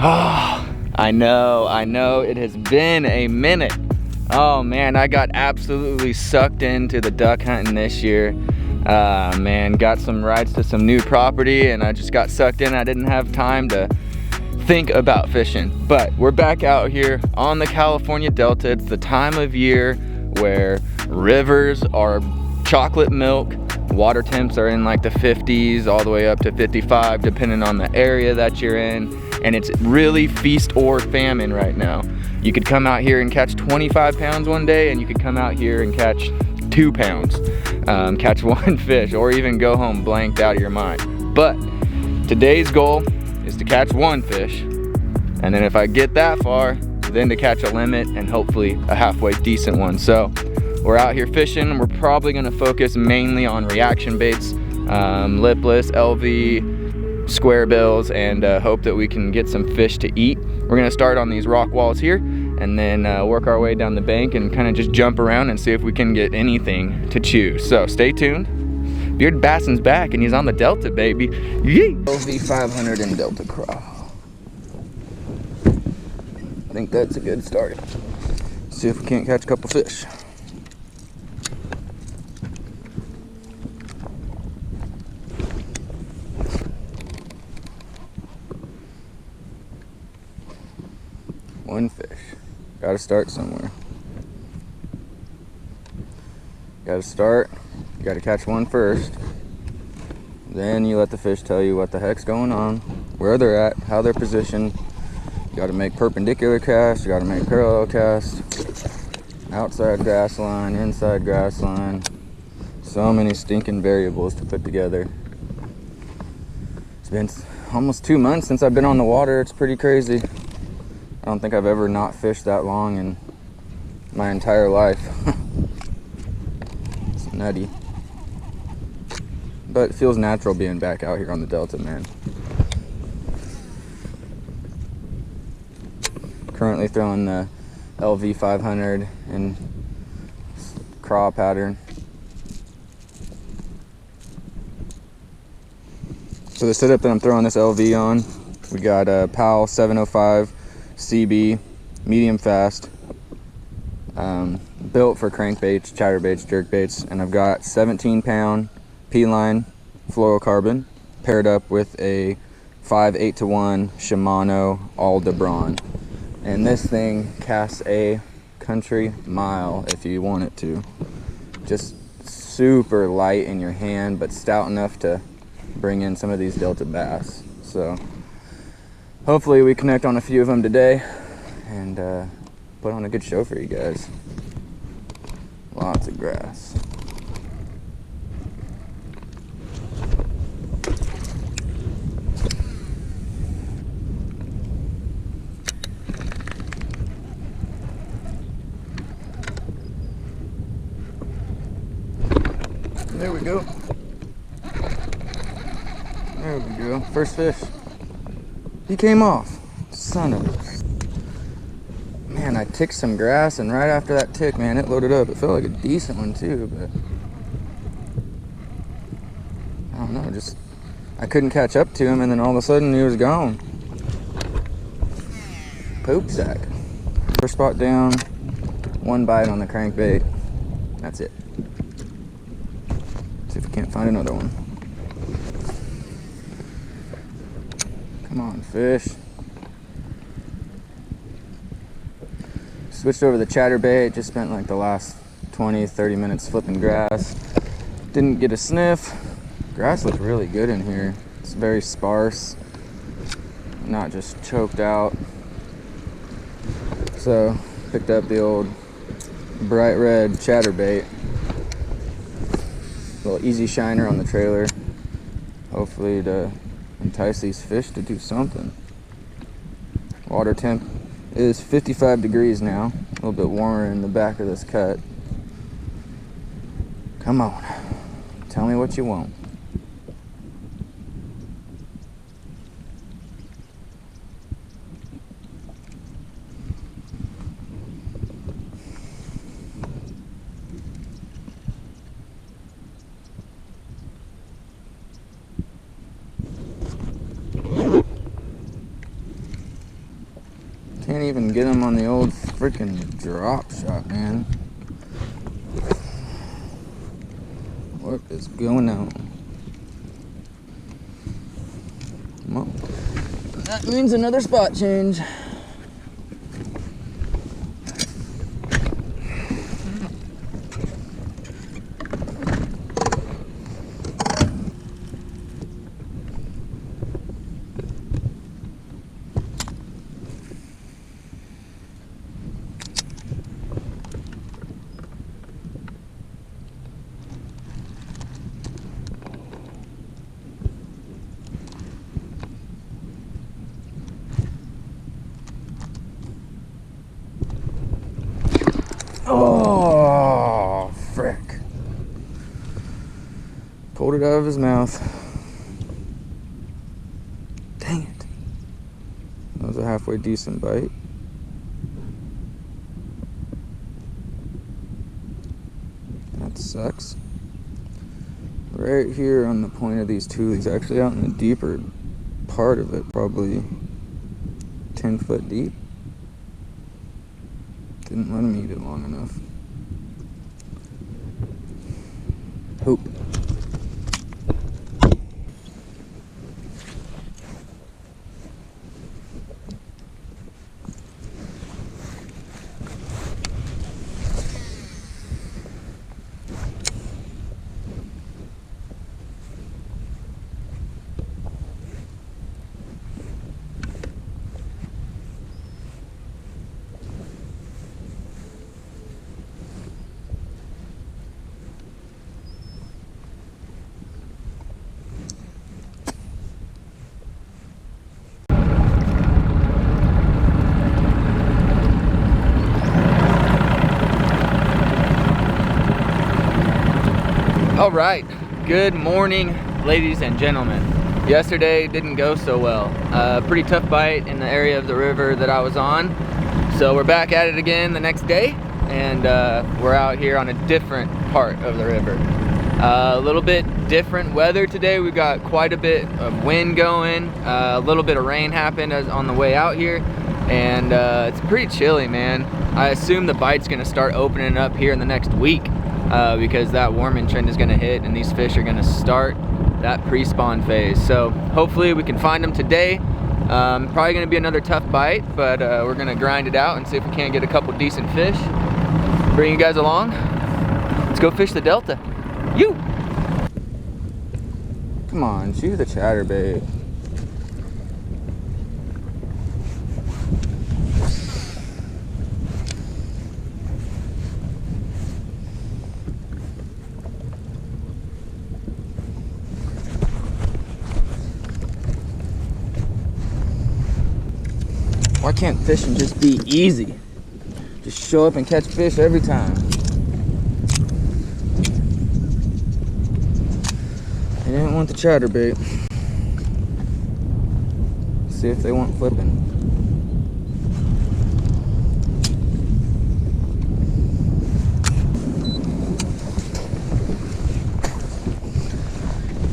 Oh, I know, it has been a minute. Oh man, I got absolutely sucked into the duck hunting this year. Man, got some rights to some new property and I just got sucked in. I didn't have time to think about fishing. But we're back out here on the California Delta. It's the time of year where rivers are chocolate milk. Water temps are in like the 50s all the way up to 55 depending on the area that you're in. And it's really feast or famine right now. You could come out here and catch 25 pounds one day, and you could come out here and catch 2 pounds, catch one fish, or even go home blanked out of your mind. But today's goal is to catch one fish, and then if I get that far, then to catch a limit and hopefully a halfway decent one. So we're out here fishing, and we're probably gonna focus mainly on reaction baits, lipless, LV, square bills, and hope that we can get some fish to eat. We're gonna start on these rock walls here and then work our way down the bank and kind of just jump around and see if we can get anything to chew. So stay tuned. Bearded Bassin's back and he's on the Delta, baby. Yee! LV 500 and Delta Craw. I think that's a good start. See if we can't catch a couple fish. One fish. Gotta start somewhere. Gotta start. You gotta catch one first. Then you let the fish tell you what the heck's going on, where they're at, how they're positioned. You gotta make perpendicular casts, you gotta make parallel casts. Outside grass line, inside grass line. So many stinking variables to put together. It's been almost 2 months since I've been on the water. It's pretty crazy. I don't think I've ever not fished that long in my entire life. It's nutty. But it feels natural being back out here on the Delta, man. Currently throwing the LV 500 in craw pattern. So the setup that I'm throwing this LV on, we got a PAL 705 CB, medium fast, built for crankbaits, chatterbaits, jerkbaits, and I've got 17-pound Pline fluorocarbon paired up with a 5/8-to-1 Shimano Aldebaran, and this thing casts a country mile if you want it to. Just super light in your hand, but stout enough to bring in some of these Delta bass. So hopefully we connect on a few of them today and put on a good show for you guys. Lots of grass. There we go. There we go. First fish. He came off. Son of a... Man, I ticked some grass, and right after that tick, man, it loaded up. It felt like a decent one too, but I don't know, just I couldn't catch up to him, and then all of a sudden he was gone. Poop sack. First spot down, one bite on the crankbait. That's it. See if we can't find another one. Come on, fish. Switched over the chatterbait, just spent like the last 20-30 minutes flipping grass. Didn't get a sniff. Grass looked really good in here. It's very sparse, not just choked out. So, picked up the old bright red chatterbait. Little easy shiner on the trailer. Hopefully to entice these fish to do something. Water temp is 55 degrees now. A little bit warmer in the back of this cut. Come on. Tell me what you want. can't even get them on the old freaking drop shot, man. What is going on? Well, that means another spot change. Oh, frick. Pulled it out of his mouth. Dang it. That was a halfway decent bite. That sucks. Right here on the point of these tulies, actually out in the deeper part of it, probably 10 foot deep. Didn't let him eat it long enough. Hope. All right, good morning, ladies and gentlemen. Yesterday didn't go so well. Pretty tough bite in the area of the river that I was on. So we're back at it again the next day, and we're out here on a different part of the river. A little bit different weather today. We've got quite a bit of wind going. A little bit of rain happened on the way out here, and it's pretty chilly, man. I assume the bite's gonna start opening up here in the next week. Because that warming trend is going to hit and these fish are going to start that pre-spawn phase. So hopefully we can find them today. Probably going to be another tough bite, but we're going to grind it out and see if we can't get a couple decent fish. Bring you guys along. Let's go fish the delta. You! Come on, chew the chatterbait. Why can't fishing just be easy? Just show up and catch fish every time. They didn't want the chatterbait. See if they want flipping.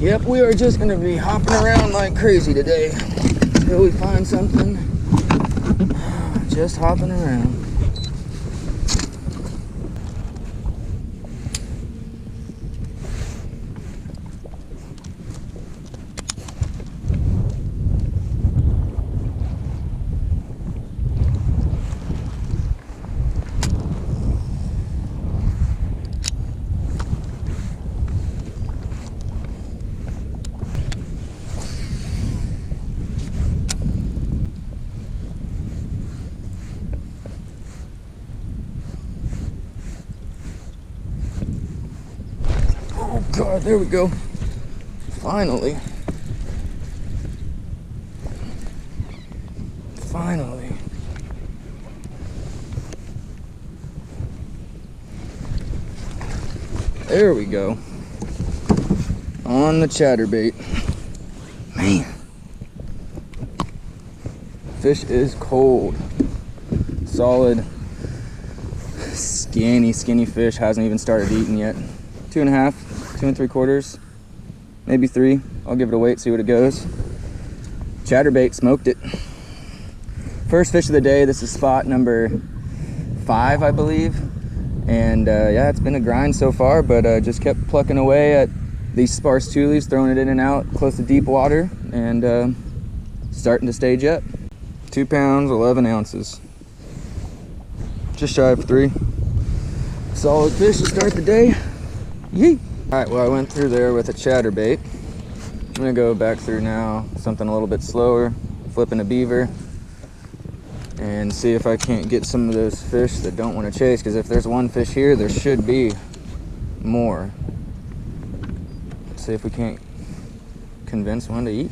Yep, we are just gonna be hopping around like crazy today until we find something. Just hopping around. God, there we go. Finally. Finally. There we go. On the chatterbait. Man. Fish is cold. Solid. Skinny fish. Hasn't even started eating yet. 2.5. 2 3/4, maybe 3. I'll give it a wait, see what it goes. Chatterbait smoked it. First fish of the day. This is spot number 5, I believe. And yeah, it's been a grind so far, but just kept plucking away at these sparse tulies, throwing it in and out close to deep water, and starting to stage up. 2 pounds, 11 ounces. Just shy of 3. Solid fish to start the day. Yee! Alright, well, I went through there with a chatterbait. I'm gonna go back through now, something a little bit slower, flipping a beaver, and see if I can't get some of those fish that don't want to chase, because if there's one fish here, there should be more. Let's see if we can't convince one to eat.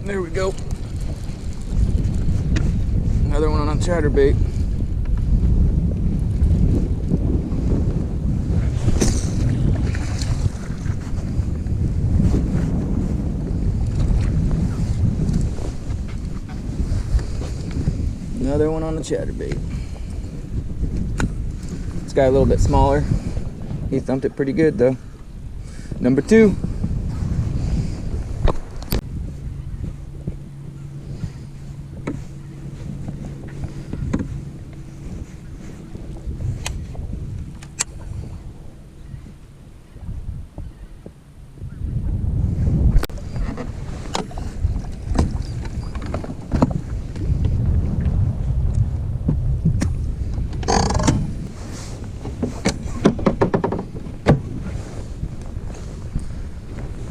There we go. Another one on a chatterbait. Another one on the chatterbait. This guy a little bit smaller. He thumped it pretty good though. Number 2.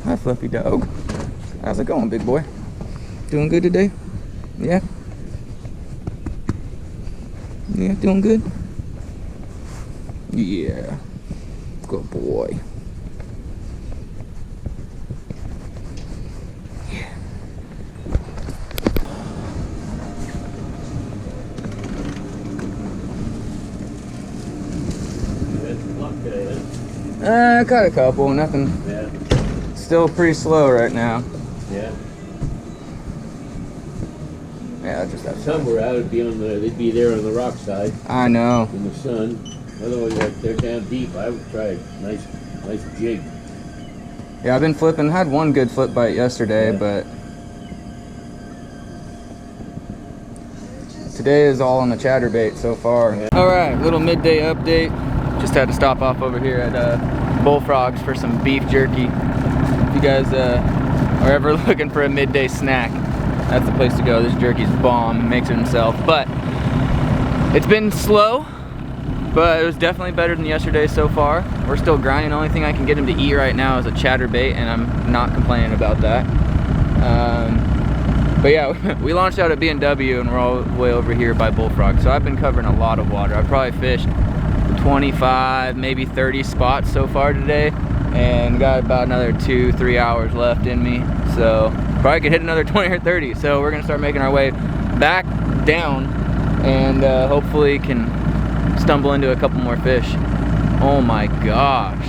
Hi, Fluffy dog. How's it going, big boy? Doing good today? Yeah? Yeah, doing good? Yeah. Good boy. Yeah. I caught a couple, nothing. Yeah. Still pretty slow right now. Yeah. Yeah, just that. Somewhere out, it'd be on the. They'd be there on the rock side. I know. In the sun. Otherwise, they're down deep. I would try a nice jig. Yeah, I've been flipping. Had one good flip bite yesterday, yeah. But today is all on the chatterbait so far. Yeah. All right, little midday update. Just had to stop off over here at Bullfrogs for some beef jerky. If you guys are ever looking for a midday snack, that's the place to go. This jerky's bomb, makes it himself. But it's been slow, but it was definitely better than yesterday so far. We're still grinding. The only thing I can get him to eat right now is a chatterbait, and I'm not complaining about that. But yeah, we launched out at B&W, and we're all the way over here by Bullfrog. So I've been covering a lot of water. I've probably fished 25, maybe 30 spots so far today, and got about another 2-3 hours left in me, so probably could hit another 20 or 30. So we're gonna start making our way back down, and hopefully can stumble into a couple more fish. Oh my gosh,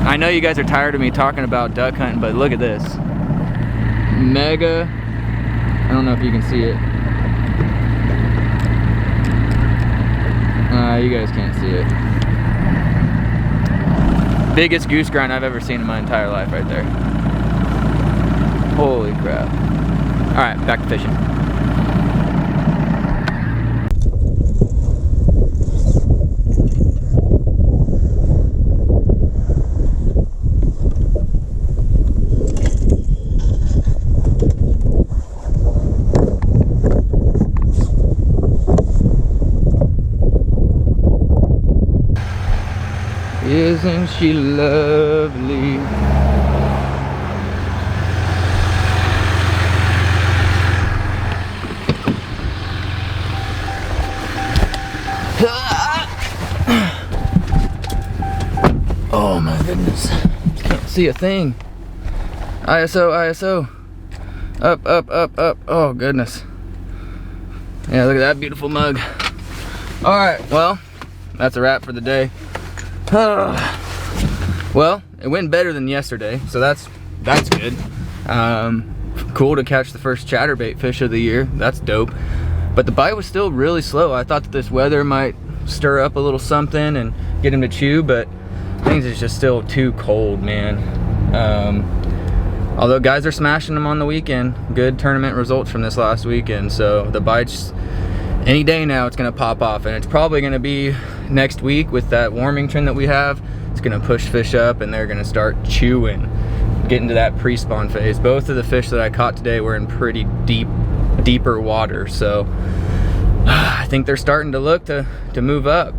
I know you guys are tired of me talking about duck hunting, but look at this mega, I don't know if you can see it. You guys can't see it. Biggest goose grind I've ever seen in my entire life right there. Holy crap. All right, back to fishing. Isn't she lovely? Oh my goodness, can't see a thing. ISO, ISO. Up, up, up, up. Oh goodness. Yeah, look at that beautiful mug. All right, well, that's a wrap for the day. Well, it went better than yesterday, so that's that's good. Cool to catch the first chatterbait fish of the year. That's dope. But the bite was still really slow. I thought that this weather might stir up a little something and get him to chew, but things is just still too cold, man. Although guys are smashing them on the weekend. Good tournament results from this last weekend. So the bites, any day now it's gonna pop off, and it's probably gonna be next week with that warming trend that we have. It's gonna push fish up and they're gonna start chewing, get into that pre-spawn phase. Both of the fish that I caught today were in pretty deeper water. So I think they're starting to look to move up.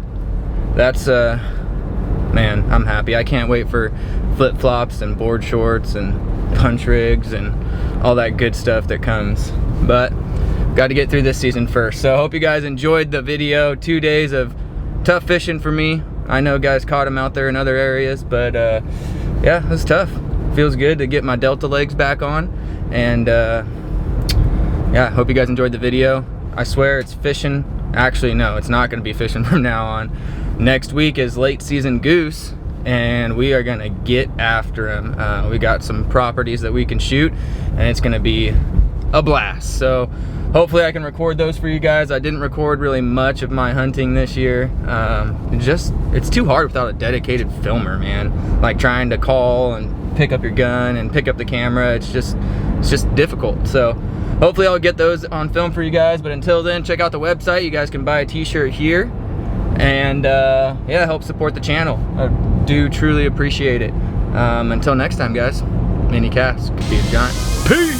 That's, man, I'm happy. I can't wait for flip-flops and board shorts and punch rigs and all that good stuff that comes. But got to get through this season first. So I hope you guys enjoyed the video. 2 days of tough fishing for me. I know guys caught them out there in other areas, but yeah, it was tough. Feels good to get my Delta legs back on. And yeah, hope you guys enjoyed the video. I swear it's fishing. Actually, no, it's not going to be fishing from now on. Next week is late season goose, and we are gonna get after them. We got some properties that we can shoot, and it's gonna be a blast. So hopefully I can record those for you guys. I didn't record really much of my hunting this year. It's too hard without a dedicated filmer, man. Like trying to call and pick up your gun and pick up the camera. It's just difficult. So hopefully I'll get those on film for you guys. But until then, check out the website. You guys can buy a t-shirt here. And yeah, help support the channel. I do truly appreciate it. Until next time, guys, mini cast, be a giant. Peace.